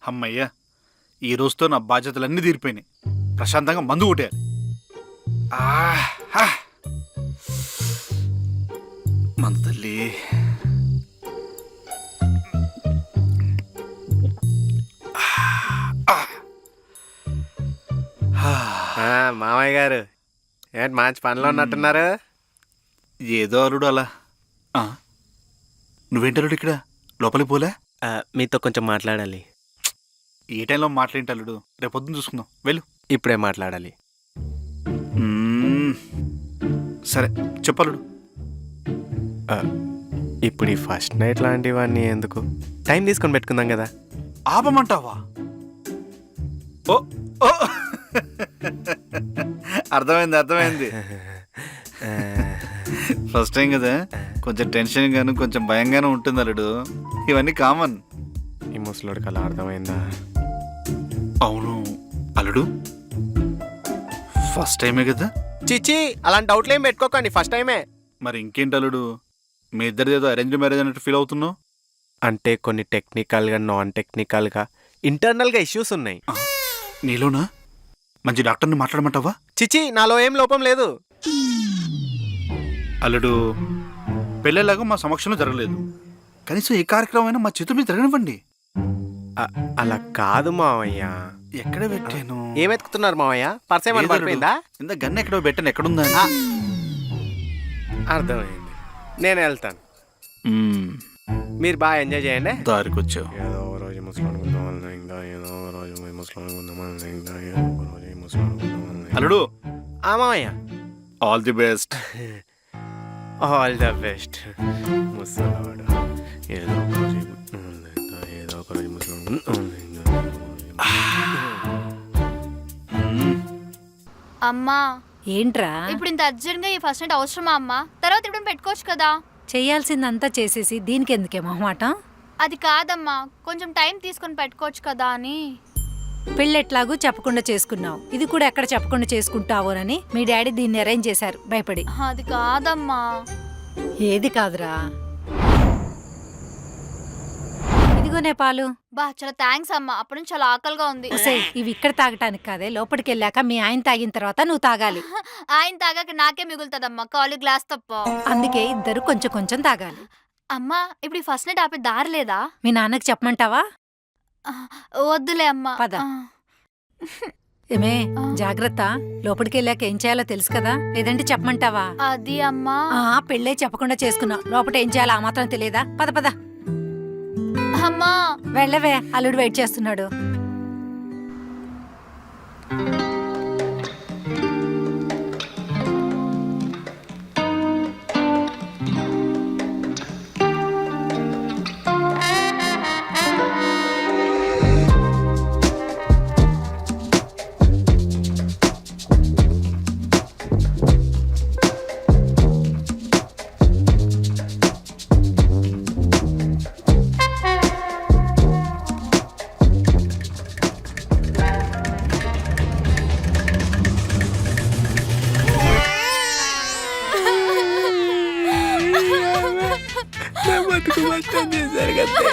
అమ్మయ్యా, ఈ రోజుతో నా బాధ్యతలన్నీ తీరిపోయినాయి. ప్రశాంతంగా మందు కొట్టేయాలి. మందు తల్లి. మామయ్య గారు ఏంటి మంచి పనిలో ఉన్నట్టున్నారు? ఏదో అల్లుడు అలా. నువ్వేంటల్లుడు ఇక్కడ లోపలికి పోలే? మీతో కొంచెం మాట్లాడాలి. ఏ టైంలో మాట్లాడేంటి అల్లుడు? రేపు పొద్దున్న చూసుకుందాం, వెళ్ళు. ఇప్పుడే మాట్లాడాలి. సరే చెప్పలుడు. ఇప్పుడు ఈ ఫస్ట్ నైట్ లాంటివన్నీ ఎందుకు? టైం తీసుకొని పెట్టుకుందాం కదా. ఆపమంటావా? ఓ ఓ అర్థమైంది. ఫస్ట్ టైం కదా, కొంచెం టెన్షన్ గాను కొంచెం భయంగానే ఉంటుంది అల్లుడు. ఇవన్నీ కామన్. ఈ ముసలోడికి అలా అర్థమైందా? అవును అల్లుడు, ఫస్ట్ టైమే కదా. చిచ్చి అలాంటి డౌట్లు ఏం పెట్టుకోకండి, ఫస్ట్ టైమే. మరి ఇంకేంటి అల్లుడు, మీ ఇద్దరిది ఏదో అరేంజ్ మ్యారేజ్ అన్నట్టు ఫీల్ అవుతున్నావు? అంటే కొన్ని టెక్నికల్గా నాన్ టెక్నికల్గా ఇంటర్నల్గా ఇష్యూస్ ఉన్నాయి. నీలోనా? మంచి డాక్టర్ని మాట్లాడమంటావా? చిచి నాలో ఏం లోపం లేదు అల్లుడు. పెళ్ళేలాగా మా సమక్షంలో జరగలేదు, కనీసం ఏ కార్యక్రమం అయినా మా చేతుల మీద జరగనివ్వండి. అలా కాదు మావయ్య. ఎక్కడ పెట్టాను? ఏం వెతుకుతున్నారు మావయ్య? పర్స్ ఏమైనా పడిపోయిందా? ఇంత గన్ను ఎక్కడో పెట్టాను, ఎక్కడుందా? అర్థమైంది, నేను వెళ్తాను. మీరు బాగా ఎంజాయ్ చేయండి. దారికి వచ్చావు. ఏదో ఒక రోజు ముసలాడు ఇంకా ఏదో ఒక రోజు ముసలాడు ఇంకా ఏదో ఒక రోజు ముసలాడు. అల్లుడు. మావయ్య all the best. All the best. ముసలాడు ఏదో ఒక రోజు ముసలాడు. అమ్మా ఏంట్రా? ఇప్పుడు ఇంత అర్జెంట్ గా ఈ ఫస్ట్ నైట్ అవసరమా అమ్మా? తర్వాత ఇప్పుడు పెట్టుకోవచ్చు కదా. చెయ్యాల్సిందంతా చేసేసి దీనికి ఎందుకే మొహమాట? అది కాదమ్మా, కొంచెం టైం తీసుకొని పెట్టుకోవచ్చు కదా అని. పెళ్ళెట్లాగూ చెప్పకుండా చేసుకున్నావు, ఇది కూడా ఎక్కడ చెప్పకుండా చేసుకుంటావోనని మీ డాడీ దీన్ని అరేంజ్ చేశారు భయపడి. అది కాదమ్మా. ఏది కాదురా? ఇదిగోనే పాలు. బా చాలా థ్యాంక్స్ అమ్మా, అప్పటి నుంచి చాలా ఆకలిగా ఉంది. ఇవి ఇక్కడ తాగటానికి కాదే, లోపలికి వెళ్ళాక మీ ఆయన తాగిన తర్వాత నువ్వు తాగాలి. ఆయన తాగాక నాకే మిగులుతుందమ్మా, కాలు గ్లాస్ తప్ప. అందుకే ఇద్దరు కొంచెం కొంచెం తాగాలి. అమ్మా ఇప్పుడు ఈ ఫస్ట్ నైట్ ఆపే దారి లేదా? మీ నాన్నకి చెప్పమంటావా? వద్దులే అమ్మా. పద. ఏమే జాగ్రత్త, లోపలికి వెళ్ళాక ఏం చేయాలో తెలుసు కదా, లేదంటే చెప్పమంటావా? అది అమ్మా. పెళ్ళే చెప్పకుండా చేసుకున్నావు, లోపల ఏం చేయాలో ఆ మాత్రం తెలియదా? పద పద. అమ్మా వెళ్ళవే, అల్లుడు వెయిట్ చేస్తున్నాడు. బతుకు చేశారు కదా.